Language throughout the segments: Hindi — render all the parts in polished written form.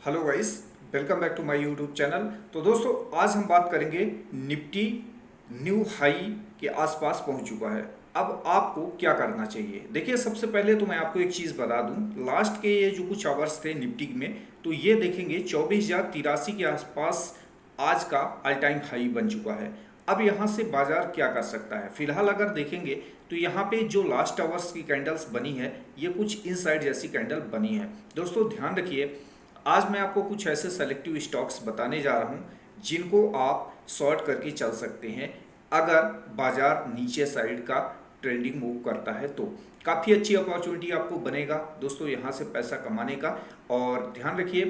Hello guys, welcome back to my YouTube channel. तो दोस्तों, आज हम बात करेंगे निफ्टी न्यू हाई के आसपास पहुंच चुका है। अब आपको क्या करना चाहिए? देखिए, सबसे पहले तो मैं आपको एक चीज़ बता दूं, लास्ट के ये जो कुछ आवर्स थे निफ्टी में, तो ये देखेंगे 24,083 के आसपास आज का ऑल टाइम हाई बन चुका है। अब यहाँ से बाजार क्या कर सकता है? फिलहाल अगर देखेंगे तो यहाँ पे जो लास्ट आवर्स की कैंडल्स बनी है, ये कुछ इनसाइड जैसी कैंडल बनी है। दोस्तों ध्यान रखिए, आज मैं आपको कुछ ऐसे सेलेक्टिव स्टॉक्स बताने जा रहा हूं जिनको आप शॉर्ट करके चल सकते हैं। अगर बाजार नीचे साइड का ट्रेंडिंग मूव करता है तो काफ़ी अच्छी अपॉर्चुनिटी आपको बनेगा दोस्तों यहाँ से पैसा कमाने का। और ध्यान रखिए,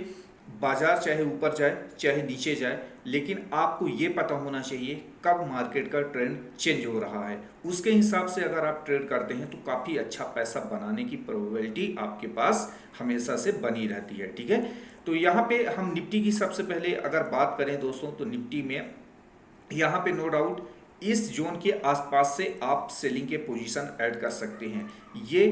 बाजार चाहे ऊपर जाए चाहे नीचे जाए, लेकिन आपको ये पता होना चाहिए कब मार्केट का ट्रेंड चेंज हो रहा है। उसके हिसाब से अगर आप ट्रेड करते हैं तो काफ़ी अच्छा पैसा बनाने की प्रोबेबिलिटी आपके पास हमेशा से बनी रहती है। ठीक है, तो यहाँ पे हम निफ्टी की सबसे पहले अगर बात करें दोस्तों, तो निफ्टी में यहाँ पे नो डाउट इस जोन के आसपास से आप सेलिंग के पोजीशन ऐड कर सकते हैं। ये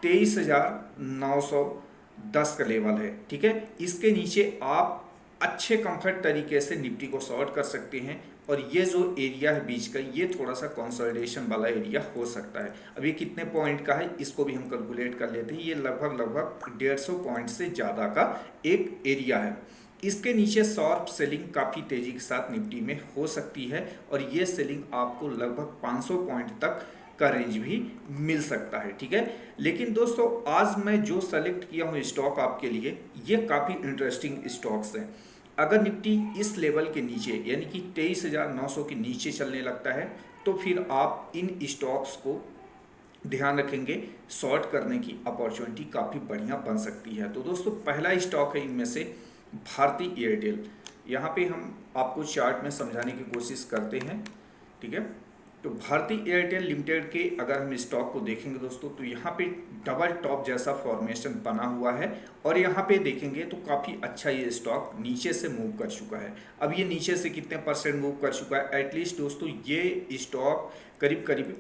23,910 का लेवल है। ठीक है, इसके नीचे आप अच्छे कंफर्ट तरीके से निफ्टी को शॉर्ट कर सकते हैं। और ये जो एरिया है बीच का, ये थोड़ा सा कंसोलिडेशन वाला एरिया हो सकता है। अब ये कितने पॉइंट का है इसको भी हम कैलकुलेट कर लेते हैं। ये लगभग लगभग 150 पॉइंट से ज़्यादा का एक एरिया है। इसके नीचे शॉर्ट सेलिंग काफ़ी तेज़ी के साथ निफ्टी में हो सकती है और ये सेलिंग आपको लगभग 500 पॉइंट तक का रेंज भी मिल सकता है। ठीक है, लेकिन दोस्तों आज मैं जो सेलेक्ट किया हूँ स्टॉक आपके लिए, ये काफ़ी इंटरेस्टिंग स्टॉक्स हैं। अगर निफ्टी इस लेवल के नीचे यानी कि 23,900 के नीचे चलने लगता है तो फिर आप इन स्टॉक्स को ध्यान रखेंगे, शॉर्ट करने की अपॉर्चुनिटी काफ़ी बढ़िया बन सकती है। तो दोस्तों, पहला स्टॉक है इनमें से भारती एयरटेल। यहाँ पे हम आपको चार्ट में समझाने की कोशिश करते हैं। ठीक है, तो भारती एयरटेल लिमिटेड के अगर हम स्टॉक को देखेंगे दोस्तों, तो यहाँ पे डबल टॉप जैसा फॉर्मेशन बना हुआ है और यहाँ पे देखेंगे तो काफ़ी अच्छा ये स्टॉक नीचे से मूव कर चुका है। अब ये नीचे से कितने परसेंट मूव कर चुका है? एटलीस्ट दोस्तों ये स्टॉक करीब करीब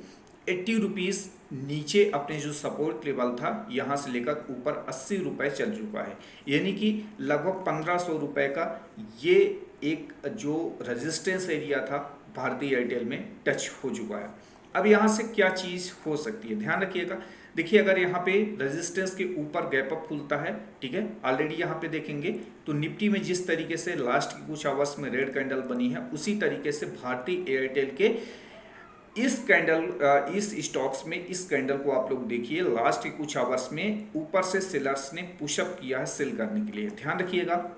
80 रुपीज़ नीचे अपने जो सपोर्ट लेवल था यहाँ से लेकर ऊपर 80 रुपये चल चुका है। यानी कि लगभग 1,500 रुपये का ये एक जो रेजिस्टेंस एरिया था भारतीय एयरटेल में टच हो चुका है। अब यहाँ से क्या चीज़ हो सकती है, ध्यान रखिएगा। देखिए, अगर यहाँ पे रेजिस्टेंस के ऊपर गैप अप खुलता है, ठीक है, ऑलरेडी यहाँ पे देखेंगे तो निफ्टी में जिस तरीके से लास्ट के कुछ आवर्स में रेड कैंडल बनी है, उसी तरीके से भारतीय एयरटेल के इस स्टॉक्स में इस कैंडल को आप लोग देखिए, लास्ट के कुछ आवर्स में ऊपर से सेलर्स ने पुशअप किया है सेल करने के लिए। ध्यान रखिएगा,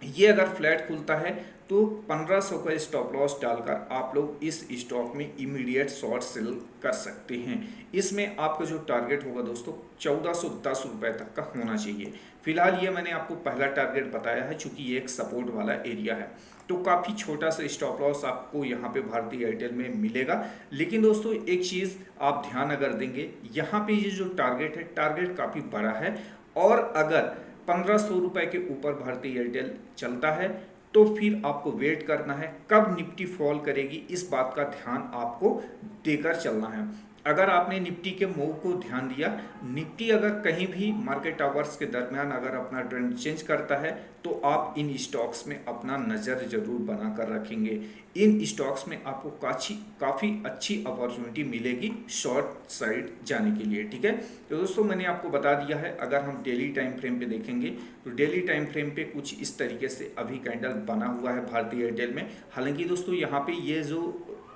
ये अगर फ्लैट खुलता है तो 1,500 का स्टॉप लॉस डालकर आप लोग इस स्टॉक में इमीडिएट शॉर्ट सेल कर सकते हैं। इसमें आपका जो टारगेट होगा दोस्तों 1,410 रुपये तक का होना चाहिए। फिलहाल ये मैंने आपको पहला टारगेट बताया है, चूंकि ये एक सपोर्ट वाला एरिया है तो काफ़ी छोटा सा स्टॉप लॉस आपको यहाँ पे भारतीय एयरटेल में मिलेगा। लेकिन दोस्तों एक चीज़ आप ध्यान अगर देंगे, यहाँ पे ये जो टारगेट है, टारगेट काफ़ी बड़ा है और अगर 1,500 रुपये के ऊपर भारतीय एयरटेल चलता है तो फिर आपको वेट करना है कब निफ्टी फॉल करेगी, इस बात का ध्यान आपको देकर चलना है। अगर आपने निफ्टी के मूव को ध्यान दिया, निफ्टी अगर कहीं भी मार्केट आवर्स के दरमियान अगर अपना ट्रेंड चेंज करता है तो आप इन स्टॉक्स में अपना नज़र जरूर बना कर रखेंगे। इन स्टॉक्स में आपको काफ़ी अच्छी अपॉर्चुनिटी मिलेगी शॉर्ट साइड जाने के लिए। ठीक है, तो दोस्तों मैंने आपको बता दिया है। अगर हम डेली टाइम फ्रेम पे देखेंगे तो डेली टाइम फ्रेम पे कुछ इस तरीके से अभी कैंडल बना हुआ है भारतीय एयरटेल में। हालांकि दोस्तों यहाँ पे ये जो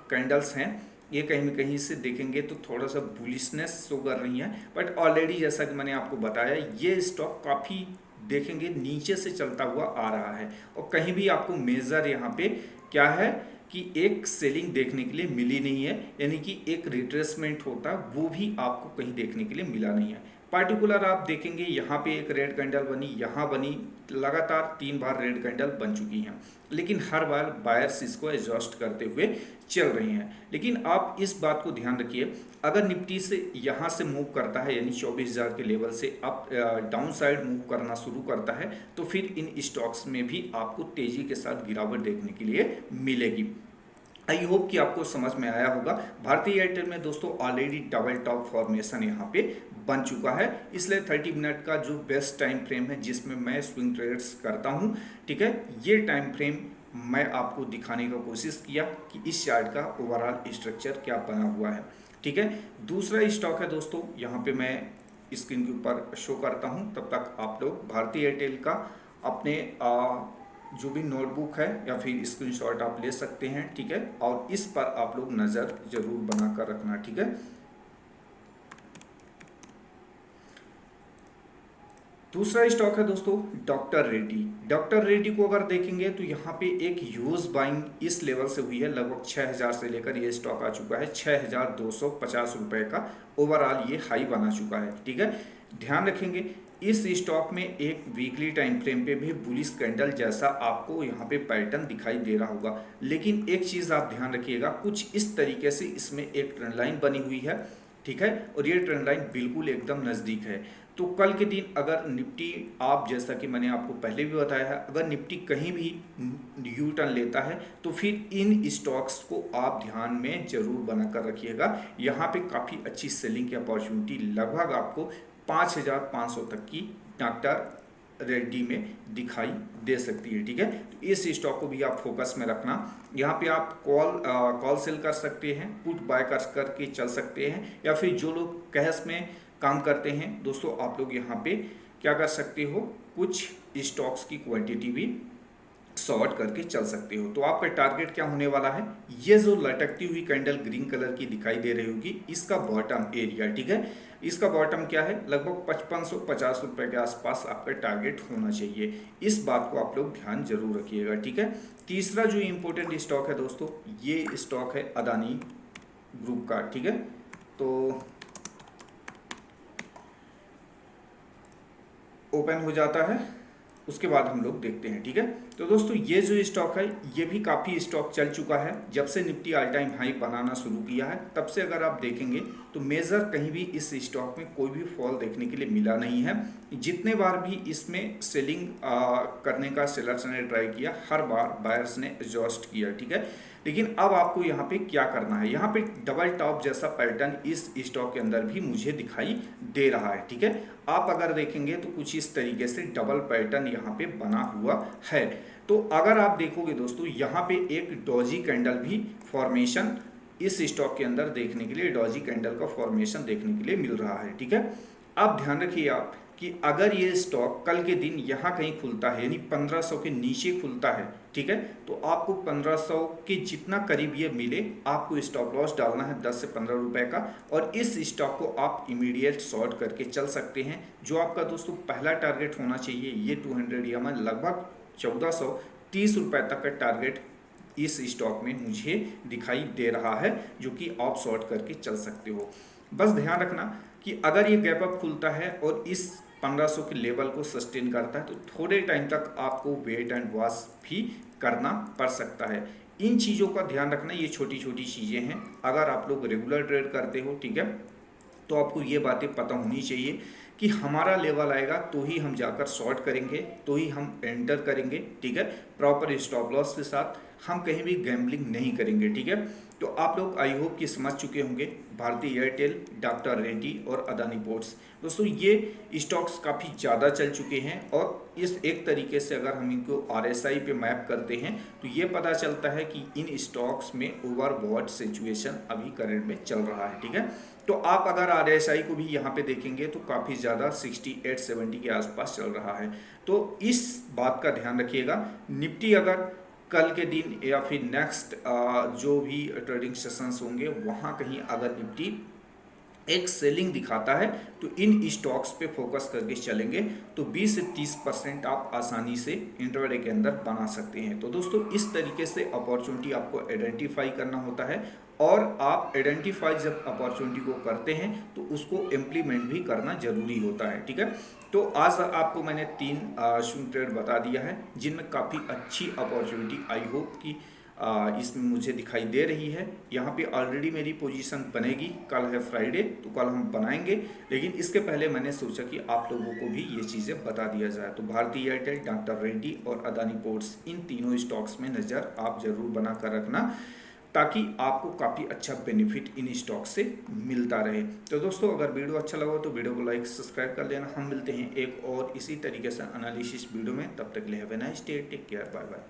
कैंडल्स हैं ये कहीं न कहीं से देखेंगे तो थोड़ा सा बुलिशनेस शो कर रही है, बट ऑलरेडी जैसा कि मैंने आपको बताया ये स्टॉक काफ़ी देखेंगे नीचे से चलता हुआ आ रहा है और कहीं भी आपको मेजर यहाँ पे क्या है कि एक सेलिंग देखने के लिए मिली नहीं है, यानी कि एक रिट्रेसमेंट होता वो भी आपको कहीं देखने के लिए मिला नहीं है। पार्टिकुलर आप देखेंगे यहाँ पे एक रेड कैंडल बनी, यहाँ बनी, लगातार 3 बार रेड कैंडल बन चुकी हैं, लेकिन हर बार बायर्स इसको एडजस्ट करते हुए चल रहे हैं। लेकिन आप इस बात को ध्यान रखिए, अगर निफ्टी से यहाँ से मूव करता है यानी 24,000 के लेवल से अप डाउन साइड मूव करना शुरू करता है तो फिर इन स्टॉक्स में भी आपको तेजी के साथ गिरावट देखने के लिए मिलेगी। आई होप कि आपको समझ में आया होगा। भारतीय एयरटेल में दोस्तों ऑलरेडी डबल टॉप फॉर्मेशन यहाँ पे बन चुका है, इसलिए 30 मिनट का जो बेस्ट टाइम फ्रेम है जिसमें मैं स्विंग ट्रेड्स करता हूँ, ठीक है, ये टाइम फ्रेम मैं आपको दिखाने का कोशिश किया कि इस चार्ट का ओवरऑल स्ट्रक्चर क्या बना हुआ है, ठीक है। दूसरा स्टॉक है दोस्तों, यहाँ पे मैं स्क्रीन के ऊपर शो करता हूँ, तब तक आप लोग भारतीय एयरटेल का अपने जो भी नोटबुक है या फिर स्क्रीनशॉट आप ले सकते हैं, ठीक है, और इस पर आप लोग नज़र जरूर बनाकर रखना, ठीक है। दूसरा स्टॉक है दोस्तों डॉक्टर रेड्डी। डॉक्टर रेड्डी को अगर देखेंगे तो यहाँ पे एक ह्यूज बाइंग इस लेवल से हुई है, लगभग 6000 से लेकर ये स्टॉक आ चुका है 6250 रुपए का ओवरऑल ये हाई बना चुका है, ठीक है। ध्यान रखेंगे इस स्टॉक में एक वीकली टाइम फ्रेम पे भी बुलिश कैंडल जैसा आपको यहाँ पे पैटर्न दिखाई दे रहा होगा, लेकिन एक चीज़ आप ध्यान रखिएगा, कुछ इस तरीके से इसमें एक ट्रेंड लाइन बनी हुई है, ठीक है, और ये ट्रेंड लाइन बिल्कुल एकदम नज़दीक है। तो कल के दिन अगर निफ्टी, आप जैसा कि मैंने आपको पहले भी बताया है, अगर निफ्टी कहीं भी यू टर्न लेता है तो फिर इन स्टॉक्स को आप ध्यान में जरूर बनाकर रखिएगा। यहाँ पे काफ़ी अच्छी सेलिंग की अपॉर्चुनिटी लगभग आपको 5500 तक की डॉक्टर रेड्डी में दिखाई दे सकती है, ठीक है। तो इस स्टॉक को भी आप फोकस में रखना। यहाँ पे आप कॉल सेल कर सकते हैं, पुट बाय करके चल सकते हैं, या फिर जो लोग कैश में काम करते हैं दोस्तों, आप लोग यहाँ पे क्या कर सकते हो, कुछ स्टॉक्स की क्वांटिटी भी शॉर्ट करके चल सकते हो। तो आपका टारगेट क्या होने वाला है, ये जो लटकती हुई कैंडल ग्रीन कलर की दिखाई दे रही होगी, इसका बॉटम एरिया, ठीक है, इसका बॉटम क्या है, लगभग 5550 रुपए के आसपास आपका टारगेट होना चाहिए। इस बात को आप लोग ध्यान जरूर रखिएगा, ठीक है। तीसरा जो इंपॉर्टेंट स्टॉक है दोस्तों, ये स्टॉक है अदानी ग्रुप का, ठीक है। तो ओपन हो जाता है, उसके बाद हम लोग देखते हैं, ठीक है। तो दोस्तों ये जो स्टॉक है ये भी काफ़ी स्टॉक चल चुका है, जब से निफ्टी ऑल टाइम हाई बनाना शुरू किया है तब से अगर आप देखेंगे तो मेजर कहीं भी इस स्टॉक में कोई भी फॉल देखने के लिए मिला नहीं है। जितने बार भी इसमें सेलिंग करने का सेलर्स ने ट्राई किया, हर बार बायर्स ने एडजस्ट किया, ठीक है। लेकिन अब आपको यहाँ पे क्या करना है, यहाँ पे डबल टॉप जैसा पैटर्न इस स्टॉक के अंदर भी मुझे दिखाई दे रहा है, ठीक है। आप अगर देखेंगे तो कुछ इस तरीके से डबल पैटर्न यहाँ पे बना हुआ है। तो अगर आप देखोगे दोस्तों, यहाँ पे एक डॉजी कैंडल भी फॉर्मेशन इस स्टॉक के अंदर देखने के लिए, डॉजी कैंडल का फॉर्मेशन देखने के लिए मिल रहा है, ठीक है। अब ध्यान रखिए आप कि अगर ये स्टॉक कल के दिन यहाँ कहीं खुलता है, यानी 1500 के नीचे खुलता है, ठीक है, तो आपको 1500 के जितना करीब ये मिले आपको स्टॉप लॉस डालना है 10 से 15 रुपए का, और इस स्टॉक को आप इमीडिएट शॉर्ट करके चल सकते हैं। जो आपका दोस्तों पहला टारगेट होना चाहिए ये 200 EMI लगभग 1430 रुपए तक का टारगेट इस स्टॉक में मुझे दिखाई दे रहा है, जो कि आप शॉर्ट करके चल सकते हो। बस ध्यान रखना कि अगर ये गैप अप खुलता है और इस 1500 के लेवल को सस्टेन करता है तो थोड़े टाइम तक आपको वेट एंड वॉच भी करना पड़ सकता है। इन चीज़ों का ध्यान रखना, ये छोटी छोटी चीज़ें हैं। अगर आप लोग रेगुलर ट्रेड करते हो, ठीक है, तो आपको ये बातें पता होनी चाहिए कि हमारा लेवल आएगा तो ही हम जाकर शॉर्ट करेंगे, तो ही हम एंटर करेंगे, ठीक है, प्रॉपर स्टॉप लॉस के साथ। हम कहीं भी गैम्बलिंग नहीं करेंगे, ठीक है। तो आप लोग आई होप कि समझ चुके होंगे भारतीय एयरटेल, डॉक्टर रेड्डी और अदानी पोर्ट्स। दोस्तों ये स्टॉक्स काफ़ी ज़्यादा चल चुके हैं, और इस एक तरीके से अगर हम इनको RSI पे मैप करते हैं तो ये पता चलता है कि इन स्टॉक्स में ओवरबॉट सिचुएशन अभी करंट में चल रहा है, ठीक है। तो आप अगर RSI को भी यहाँ पे देखेंगे तो काफ़ी ज़्यादा 68-70 के आसपास चल रहा है। तो इस बात का ध्यान रखिएगा, निफ्टी अगर कल के दिन या फिर नेक्स्ट जो भी ट्रेडिंग सेशंस होंगे वहाँ कहीं अगर निफ्टी एक सेलिंग दिखाता है तो इन स्टॉक्स पे फोकस करके चलेंगे तो 20 से 30% आप आसानी से इंट्राडे के अंदर बना सकते हैं। तो दोस्तों इस तरीके से अपॉर्चुनिटी आपको आइडेंटिफाई करना होता है, और आप आइडेंटिफाई जब अपॉर्चुनिटी को करते हैं तो उसको इम्प्लीमेंट भी करना जरूरी होता है, ठीक है। तो आज आपको मैंने 3 स्विंग ट्रेड बता दिया है जिनमें काफ़ी अच्छी अपॉर्चुनिटी आई होप कि इसमें मुझे दिखाई दे रही है। यहाँ पे ऑलरेडी मेरी पोजीशन बनेगी, कल है फ्राइडे तो कल हम बनाएंगे, लेकिन इसके पहले मैंने सोचा कि आप लोगों को भी ये चीज़ें बता दिया जाए। तो भारतीय एयरटेल, डॉक्टर रेड्डी और अदानी पोर्ट्स, इन तीनों स्टॉक्स में नज़र आप जरूर बना कर रखना। ताकि आपको काफ़ी अच्छा बेनिफिट इन स्टॉक से मिलता रहे। तो दोस्तों अगर वीडियो अच्छा लगा तो वीडियो को लाइक सब्सक्राइब कर लेना। हम मिलते हैं एक और इसी तरीके से एनालिसिस वीडियो में, तब तक के लिए have a nice day, take care, bye bye.